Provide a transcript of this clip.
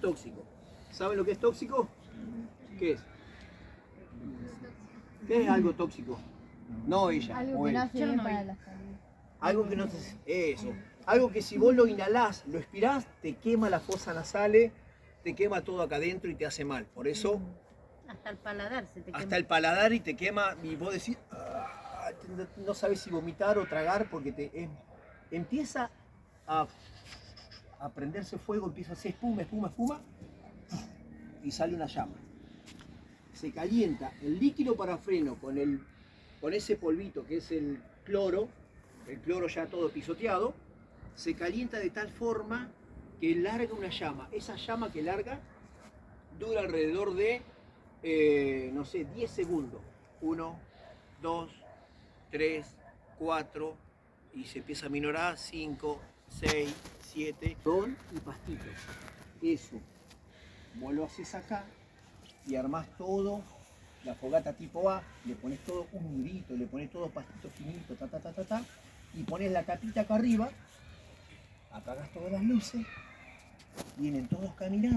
tóxico. ¿Saben lo que es tóxico? ¿Qué es? ¿Qué es algo tóxico? No ella. Algo o que él. no hace bien para la salud. Algo que no te... Eso. Algo que si vos lo inhalás, lo expirás, te quema las fosas nasales, te quema todo acá adentro y te hace mal. Por eso, Hasta el paladar se te quema. hasta el paladar y te quema y vos decís, no sabes si vomitar o tragar porque empieza a prenderse fuego, empieza a hacer espuma, espuma, espuma y sale una llama. Se calienta el líquido para freno con ese polvito que es el cloro ya todo pisoteado, se calienta de tal forma que larga una llama. Esa llama que larga dura alrededor de, no sé, 10 segundos. 1, 2, 3, 4, y se empieza a minorar, 5, 6, 7, don y pastitos. Eso, vos lo haces acá y armás todo, la fogata tipo A, le pones todo un nudito, le pones todos pastitos finitos, y pones la tapita acá arriba, apagas todas las luces, vienen todos caminando.